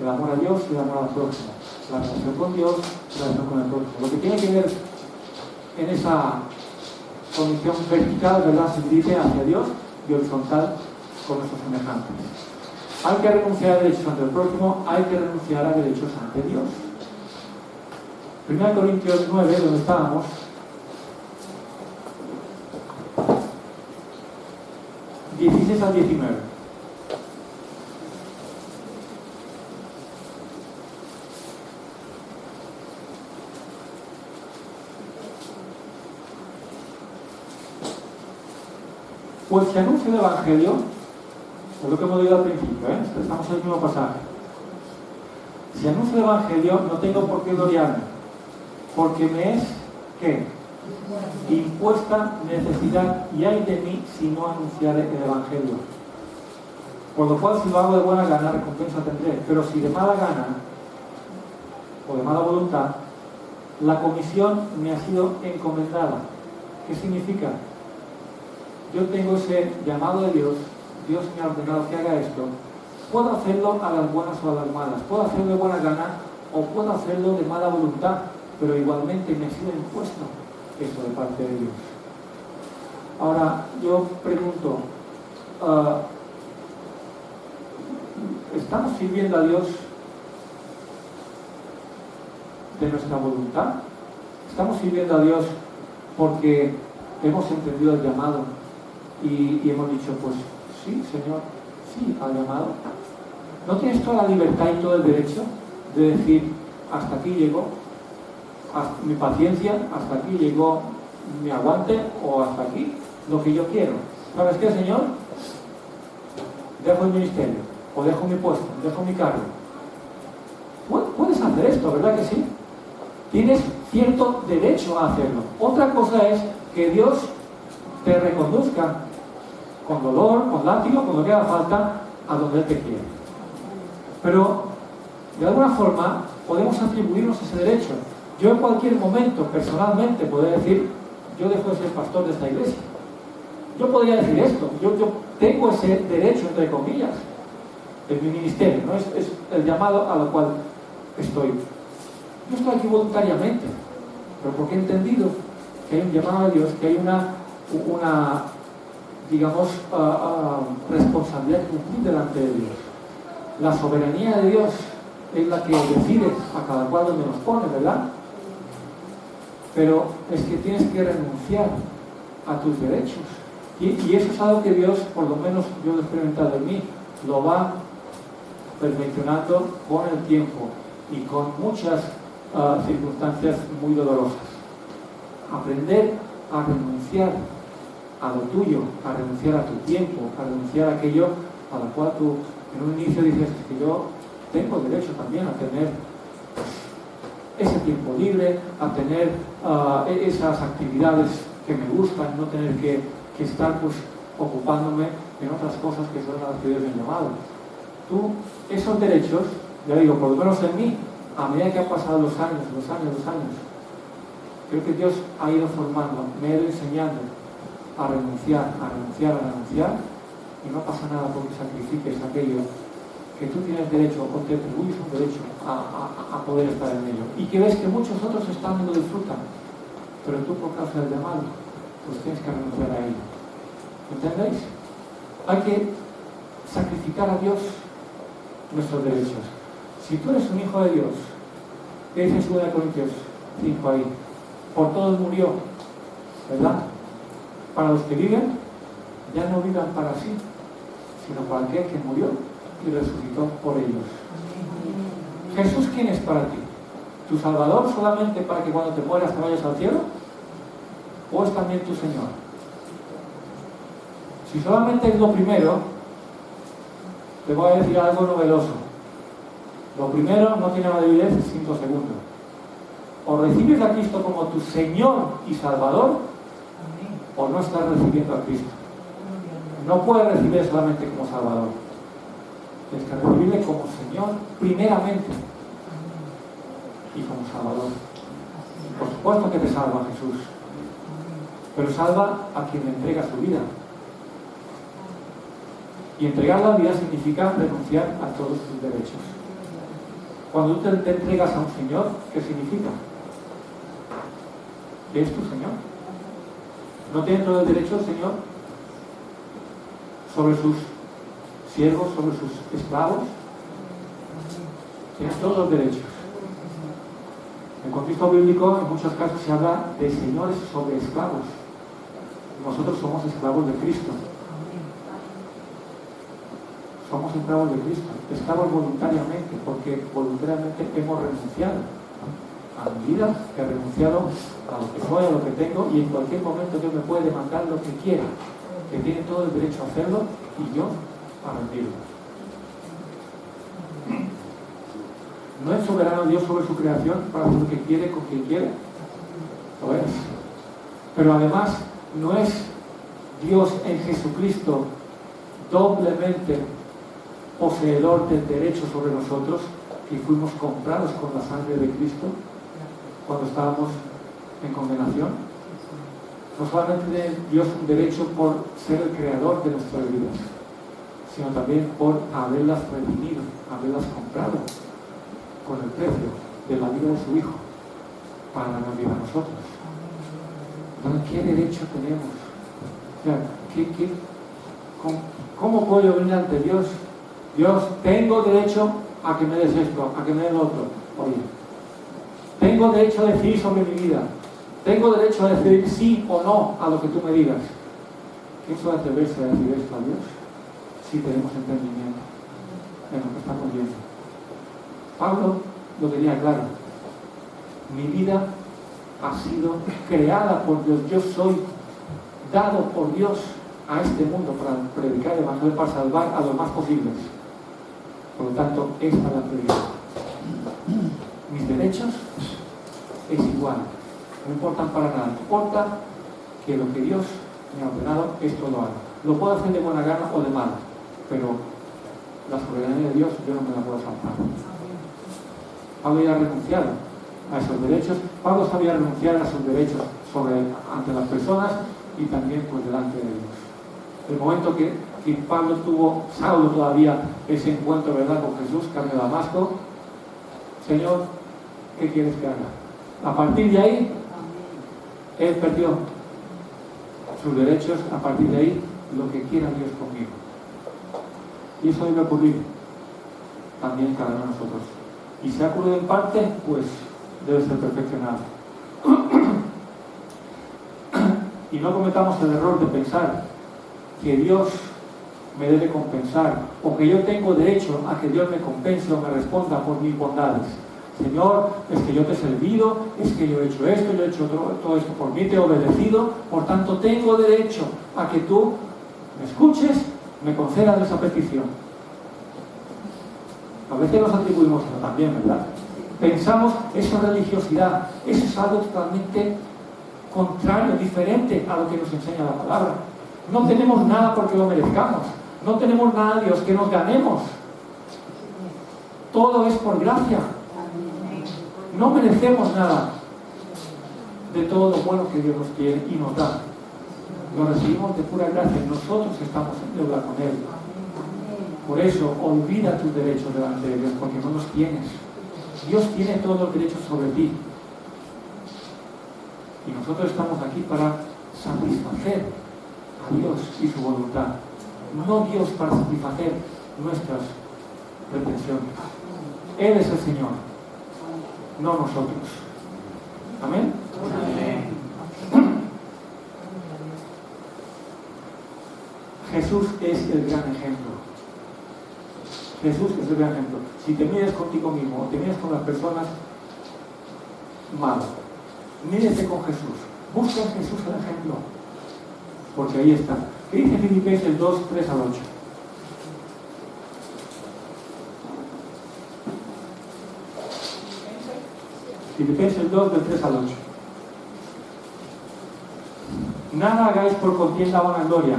El amor a Dios y el amor al prójimo. La relación con Dios y la relación con el prójimo. Lo que tiene que ver en esa condición vertical, ¿verdad?, se dirige hacia Dios, y horizontal con nuestros semejantes. Hay que renunciar a derechos ante el prójimo, hay que renunciar a derechos ante Dios. 1 Corintios 9, donde estábamos, (16 al 19). Pues se anuncia el Evangelio, es lo que hemos leído al principio, estamos en el mismo pasaje. Si anuncio el Evangelio, no tengo por qué gloriarme, porque me es, ¿qué?, impuesta necesidad, y hay de mí si no anunciare el Evangelio. Por lo cual, si lo hago de buena gana, recompensa tendré, pero si de mala gana, o de mala voluntad, la comisión me ha sido encomendada. ¿Qué significa? Yo tengo ese llamado de Dios, Dios me ha ordenado que haga esto, puedo hacerlo a las buenas o a las malas, puedo hacerlo de buena gana o puedo hacerlo de mala voluntad, pero igualmente me ha sido impuesto eso de parte de Dios. Ahora, yo pregunto, ¿estamos sirviendo a Dios de nuestra voluntad? ¿Estamos sirviendo a Dios porque hemos entendido el llamado y hemos dicho, pues sí, Señor, sí, al llamado? ¿No tienes toda la libertad y todo el derecho de decir, hasta aquí llegó mi paciencia, hasta aquí llegó mi aguante, o hasta aquí lo que yo quiero? ¿Sabes qué, Señor? Dejo el ministerio, o dejo mi puesto, dejo mi cargo. Puedes hacer esto, ¿verdad que sí? Tienes cierto derecho a hacerlo. Otra cosa es que Dios te reconduzca con dolor, con látigo, con lo que haga falta, a donde Él te quiere. Pero, de alguna forma, podemos atribuirnos ese derecho. Yo en cualquier momento, personalmente, podría decir, yo dejo de ser pastor de esta iglesia. Yo podría decir esto, yo tengo ese derecho, entre comillas, en mi ministerio, ¿no? Es el llamado a lo cual estoy. Yo estoy aquí voluntariamente, pero porque he entendido que hay un llamado a Dios, que hay una digamos, responsabilidad que cumplir delante de Dios. La soberanía de Dios es la que decide a cada cual donde nos pone, ¿verdad? Pero es que tienes que renunciar a tus derechos. Y eso es algo que Dios, por lo menos yo lo he experimentado en mí, lo va perfeccionando con el tiempo y con muchas circunstancias muy dolorosas. Aprender a renunciar a lo tuyo, a renunciar a tu tiempo, a renunciar a aquello a lo cual tú en un inicio dices que yo tengo derecho también a tener ese tiempo libre, a tener esas actividades que me gustan, no tener que estar pues ocupándome en otras cosas que son las que Dios me ha llamado. Tú, esos derechos, ya digo, por lo menos en mí, a medida que han pasado los años, creo que Dios ha ido formando, me ha ido enseñando a renunciar, y no pasa nada porque sacrifiques aquello que tú tienes derecho o te atribuyes un derecho a poder estar en ello, y que ves que muchos otros están y lo disfrutan, pero tú por causa del llamado pues tienes que renunciar a ello. ¿Entendéis? Hay que sacrificar a Dios nuestros derechos. Si tú eres un hijo de Dios, ¿qué dice en 2 Corintios 5 ahí? Por todos murió, ¿verdad? Para los que viven, ya no vivan para sí, sino para aquel que murió y resucitó por ellos. ¿Jesús quién es para ti? ¿Tu Salvador solamente para que cuando te mueras te vayas al cielo? ¿O es también tu Señor? Si solamente es lo primero, te voy a decir algo novedoso. Lo primero no tiene validez 5 segundos. O recibes a Cristo como tu Señor y Salvador, o no estás recibiendo a Cristo. No puedes recibir solamente como Salvador. Tienes que recibirle como Señor primeramente y como Salvador. Por supuesto que te salva Jesús, pero salva a quien le entrega su vida. Y entregar la vida significa renunciar a todos tus derechos. Cuando tú te entregas a un Señor, ¿qué significa? ¿Qué es tu Señor? ¿No tiene todo el derecho el Señor sobre sus siervos, sobre sus esclavos? Tiene todos los derechos. En el contexto bíblico, en muchos casos se habla de señores sobre esclavos. Nosotros somos esclavos de Cristo. Somos esclavos de Cristo, esclavos voluntariamente, porque voluntariamente hemos renunciado a mi vida, he renunciado a lo que soy, a lo que tengo, y en cualquier momento Dios me puede demandar lo que quiera, que tiene todo el derecho a hacerlo, y yo a rendirlo. ¿No es soberano Dios sobre su creación para hacer lo que quiere con quien quiere? Lo es. Pero además, ¿no es Dios en Jesucristo doblemente poseedor del derecho sobre nosotros, que fuimos comprados con la sangre de Cristo cuando estábamos en condenación? No solamente tiene Dios un derecho por ser el creador de nuestras vidas, sino también por haberlas redimido, haberlas comprado con el precio de la vida de su Hijo para darnos vida a nosotros. Entonces, ¿qué derecho tenemos? O sea, ¿cómo puedo yo venir ante Dios? Dios, tengo derecho a que me des esto, a que me des lo otro. Oye, tengo derecho a decidir sobre mi vida. Tengo derecho a decidir sí o no a lo que tú me digas. ¿Quién suele atreverse a decir esto a Dios? Si tenemos entendimiento en lo que estamos viendo. Pablo lo tenía claro. Mi vida ha sido creada por Dios. Yo soy dado por Dios a este mundo para predicar el evangelio, para salvar a los más posibles. Por lo tanto, esta es la prioridad. Mis derechos es igual, no importan para nada. Importa que lo que Dios me ha ordenado, esto lo haga. Lo puedo hacer de buena gana o de mala, pero la soberanía de Dios yo no me la puedo saltar. Pablo ya ha renunciado a esos derechos. Pablo sabía renunciar a sus derechos ante las personas y también pues delante de Dios. El momento que Pablo tuvo, Saulo todavía, ese encuentro, ¿verdad?, con Jesús, camino de Damasco. Señor, ¿qué quieres que haga? A partir de ahí, él perdió sus derechos. A partir de ahí, lo que quiera Dios conmigo. Y eso debe ocurrir también cada uno de nosotros. Y si ha ocurrido en parte, pues debe ser perfeccionado. Y no cometamos el error de pensar que Dios me debe compensar, o que yo tengo derecho a que Dios me compense o me responda por mis bondades. Señor, es que yo te he servido, es que yo he hecho esto, yo he hecho todo esto por mí, te he obedecido, por tanto tengo derecho a que tú me escuches, me concedas esa petición. A veces nos atribuimos eso también, ¿verdad? Pensamos, eso es religiosidad, eso es algo totalmente contrario, diferente a lo que nos enseña la palabra. No tenemos nada porque lo merezcamos. No tenemos nada, Dios, que nos ganemos. Todo es por gracia. No merecemos nada de todo lo bueno que Dios nos quiere y nos da. Lo recibimos de pura gracia. Nosotros estamos en deuda con Él. Por eso, olvida tus derechos delante de Dios, porque no los tienes. Dios tiene todos los derechos sobre ti. Y nosotros estamos aquí para satisfacer a Dios y su voluntad. No Dios para satisfacer nuestras pretensiones. Él es el Señor, no nosotros. Amén. Amén. Jesús es el gran ejemplo. Jesús es el gran ejemplo. Si te mides contigo mismo o te mides con las personas, mal. Mídete con Jesús. Busca en Jesús el ejemplo. Porque ahí está. ¿Qué dice Filipenses 2, 3 al 8? Filipenses 2, del 3 al 8. Nada hagáis por contienda o vanagloria.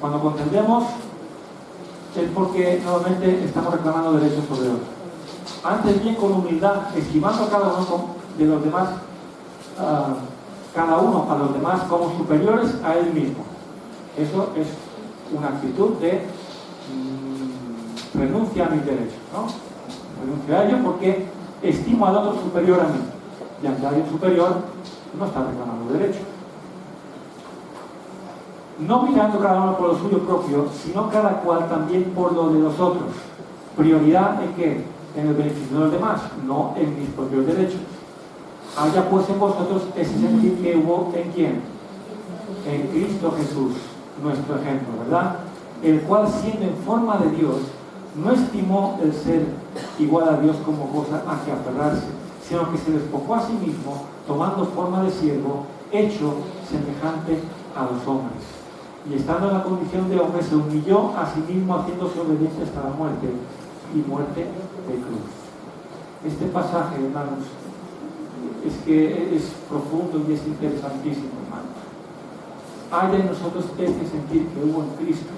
Cuando contendemos es porque nuevamente estamos reclamando derechos sobre otros. Antes bien con humildad, esquivando a cada uno de los demás, cada uno a los demás como superiores a él mismo. Eso es una actitud de renuncia a mis derechos, ¿no? Renuncio a ello porque estimo al otro superior a mí. Y aunque hay un superior, no está reclamando derecho. No mirando cada uno por lo suyo propio, sino cada cual también por lo de los otros. Prioridad en qué? En el beneficio de los demás, no en mis propios derechos. Haya pues en vosotros ese sentir que hubo en quién, en Cristo Jesús, nuestro ejemplo, ¿verdad? El cual, siendo en forma de Dios, no estimó el ser igual a Dios como cosa a que aferrarse, sino que se despojó a sí mismo, tomando forma de siervo, hecho semejante a los hombres. Y estando en la condición de hombre, se humilló a sí mismo, haciéndose obediente hasta la muerte, y muerte de cruz. Este pasaje, hermanos, es que es profundo y es interesantísimo, hermanos. Haya en nosotros ese sentir que hubo en Cristo.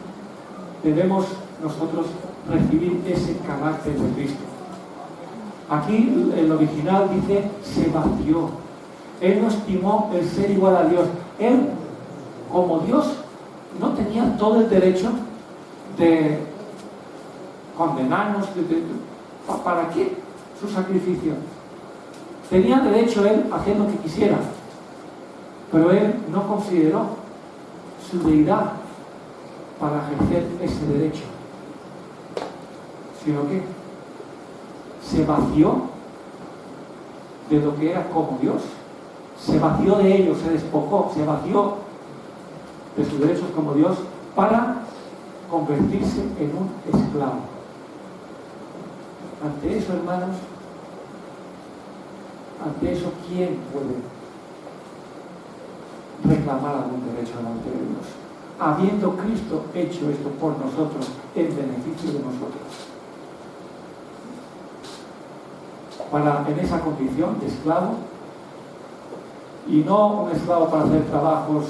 Debemos nosotros recibir ese carácter de Cristo. Aquí el original dice, se vació. Él no estimó el ser igual a Dios. Él, como Dios, no tenía todo el derecho de condenarnos. ¿Para qué su sacrificio? Tenía derecho él a hacer lo que quisiera, pero él no consideró su deidad para ejercer ese derecho, sino que se vació de lo que era como Dios, se vació de ello, se despojó, se vació de sus derechos como Dios para convertirse en un esclavo. Ante eso, hermanos, ante eso, ¿quién puede reclamar algún derecho delante de Dios? Habiendo Cristo hecho esto por nosotros, en beneficio de nosotros. En esa condición de esclavo, y no un esclavo para hacer trabajos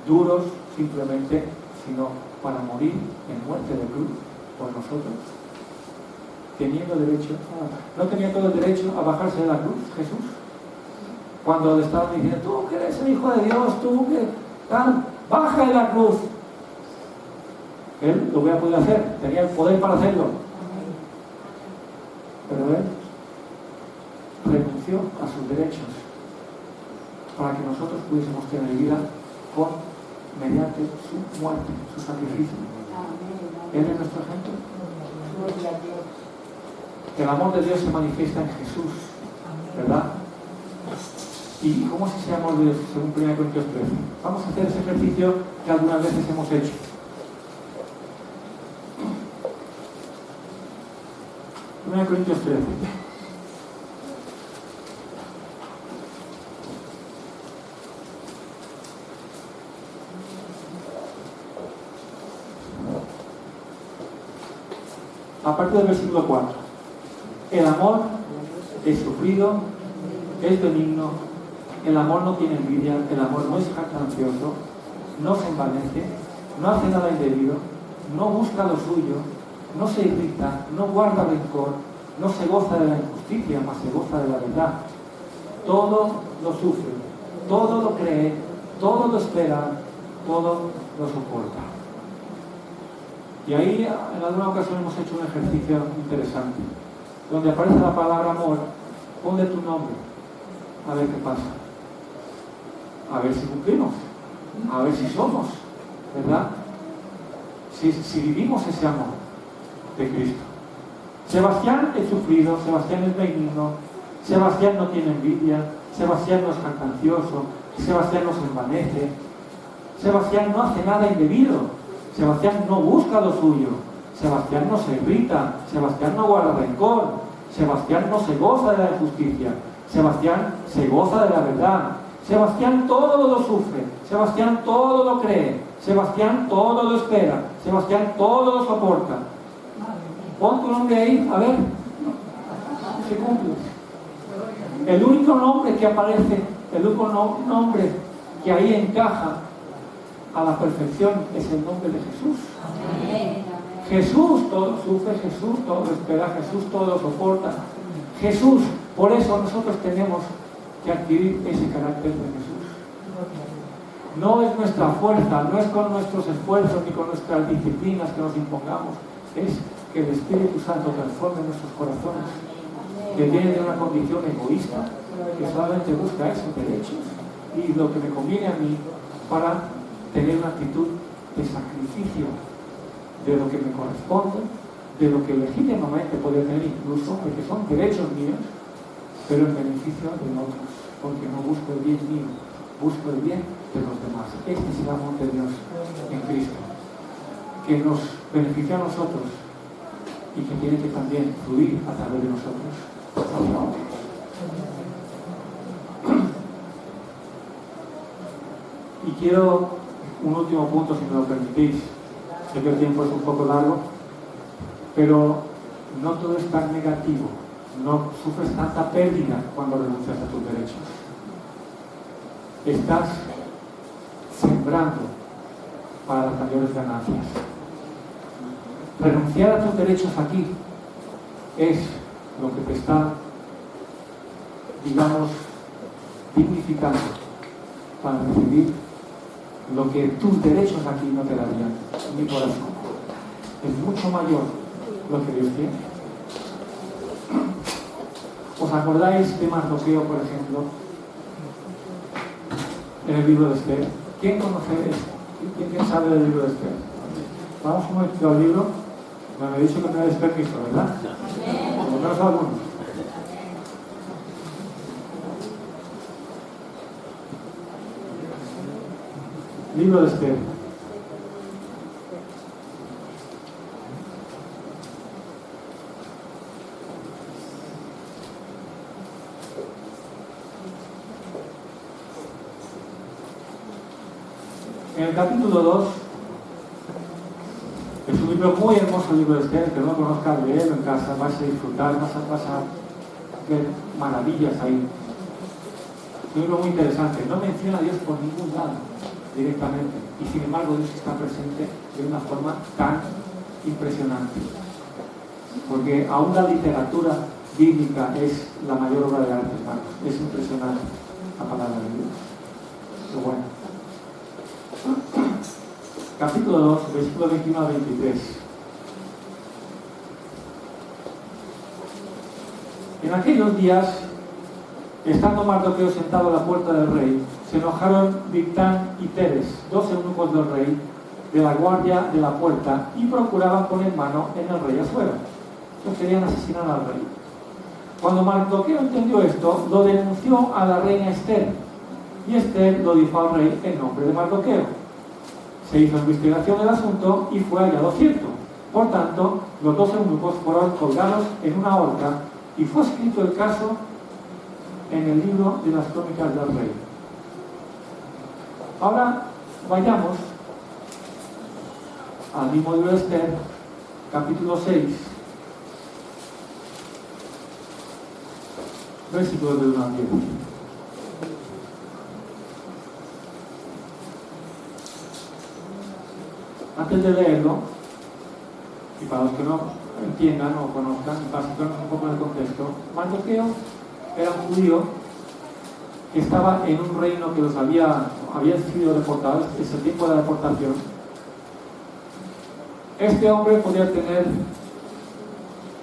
duros simplemente, sino para morir en muerte de cruz por nosotros, teniendo derecho no tenía todo el derecho a bajarse de la cruz Jesús, cuando le estaban diciendo, tú que eres el Hijo de Dios, tú que tal, baja de la cruz. Él lo hubiera podido hacer, tenía el poder para hacerlo, pero él renunció a sus derechos para que nosotros pudiésemos tener vida mediante su muerte, su sacrificio. Él es nuestro ejemplo. El amor de Dios se manifiesta en Jesús, ¿verdad? ¿Y cómo es ese amor de Dios según 1 Corintios 13? Vamos a hacer ese ejercicio que algunas veces hemos hecho. 1 Corintios 13. A partir del versículo 4. El amor es sufrido, es benigno, el amor no tiene envidia, el amor no es jactancioso, no se envanece, no hace nada indebido, no busca lo suyo, no se irrita, no guarda rencor, no se goza de la injusticia, mas se goza de la verdad. Todo lo sufre, todo lo cree, todo lo espera, todo lo soporta. Y ahí en alguna ocasión hemos hecho un ejercicio interesante. Donde aparece la palabra amor, ponle tu nombre, a ver qué pasa. A ver si cumplimos, a ver si somos, ¿verdad? Si vivimos ese amor de Cristo. Sebastián es sufrido, Sebastián es benigno, Sebastián no tiene envidia, Sebastián no es jactancioso, Sebastián no se envanece, Sebastián no hace nada indebido, Sebastián no busca lo suyo, Sebastián no se irrita, Sebastián no guarda rencor, Sebastián no se goza de la injusticia, Sebastián se goza de la verdad, Sebastián todo lo sufre, Sebastián todo lo cree, Sebastián todo lo espera, Sebastián todo lo soporta. Pon tu nombre ahí, a ver, se cumple. El único nombre que aparece, el único nombre que ahí encaja a la perfección es el nombre de Jesús. Jesús todo sufre, Jesús todo espera, Jesús todo soporta. Jesús, por eso nosotros tenemos que adquirir ese carácter de Jesús. No es nuestra fuerza, no es con nuestros esfuerzos ni con nuestras disciplinas que nos impongamos, es que el Espíritu Santo transforme nuestros corazones, que viene de una condición egoísta, que solamente busca esos derechos y lo que me conviene a mí para tener una actitud de sacrificio de lo que me corresponde, de lo que legítimamente puede tener incluso, porque son derechos míos, pero en beneficio de otros, porque no busco el bien mío, busco el bien de los demás. Este es el amor de Dios en Cristo, que nos beneficia a nosotros y que tiene que también fluir a través de nosotros hacia otros. Y quiero un último punto, si me lo permitís. Sé que el tiempo es un poco largo, pero no todo es tan negativo. No sufres tanta pérdida cuando renuncias a tus derechos. Estás sembrando para las mayores ganancias. Renunciar a tus derechos aquí es lo que te está, digamos, dignificando para recibir lo que tus derechos aquí no te darían, ni por así. Es mucho mayor lo que Dios tiene. ¿Os acordáis de Mardoqueo, por ejemplo, en el libro de Esther? ¿Quién conoce esto? ¿Quién sabe del libro de Esther? Vamos un momentito al libro. Me habéis dicho que no hay permiso, ¿verdad? Por lo menos algunos. Libro de Esther. En el capítulo 2, es un libro muy hermoso, el libro de Esther, que no lo conozcas, leerlo en casa, vas a disfrutar, vas a ver maravillas ahí. Es un libro muy interesante, no menciona a Dios por ningún lado directamente, y sin embargo Dios está presente de una forma tan impresionante, porque aún la literatura bíblica es la mayor obra de arte, hermanos. Es impresionante la palabra de Dios. Pero bueno, capítulo 2, versículo 21 a 23. En aquellos días, estando Mardoqueo sentado a la puerta del rey, se enojaron Bigtán y Teres, dos eunucos del rey, de la guardia de la puerta, y procuraban poner mano en el rey Asuero. Ellos querían asesinar al rey. Cuando Mardoqueo entendió esto, lo denunció a la reina Esther, y Esther lo dijo al rey en nombre de Mardoqueo. Se hizo investigación del asunto y fue hallado cierto. Por tanto, los dos eunucos fueron colgados en una horca, y fue escrito el caso en el libro de las crónicas del rey. Ahora vayamos al mismo libro de Esther, capítulo 6, versículos de 1 al 10. Antes de leerlo, y para los que no entiendan o conozcan, para situarnos un poco en el contexto, Mardoqueo era un judío que estaba en un reino que los había sido deportados, es el tiempo de la deportación. Este hombre podía tener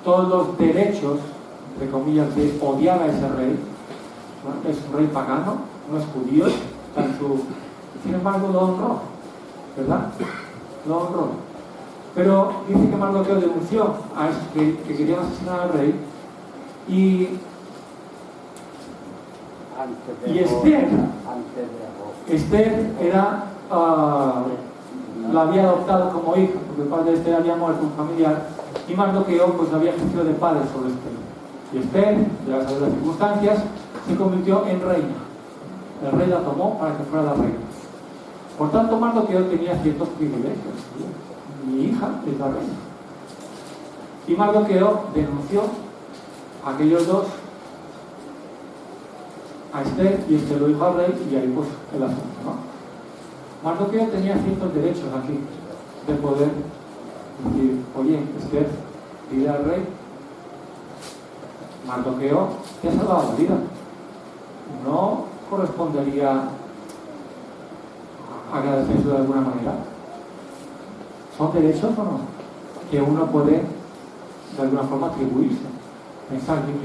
todos los derechos, entre comillas, de odiar a ese rey. ¿No? Es un rey pagano, no es judío, sin embargo lo honró, ¿verdad? Lo honró. Pero dice que Mardoqueo denunció a esos que querían asesinar al rey, y Esther era, la había adoptado como hija, porque el padre de Esther había muerto, un familiar, y Mardoqueo pues había ejercido de padre sobre Esther. Y Esther, ya sabes las circunstancias, se convirtió en reina. El rey la tomó para que fuera la reina. Por tanto, Mardoqueo tenía ciertos privilegios. Mi hija es la reina. Y Mardoqueo denunció a aquellos dos, a Esther, y Esther lo dijo al rey, y ahí pues el asunto, ¿no? Mardoqueo tenía ciertos derechos aquí, de poder decir, oye, Esther, dile al rey, Mardoqueo te ha salvado la vida. ¿no correspondería agradecerse de alguna manera? ¿Son derechos o no? Que uno puede de alguna forma atribuirse. Pensar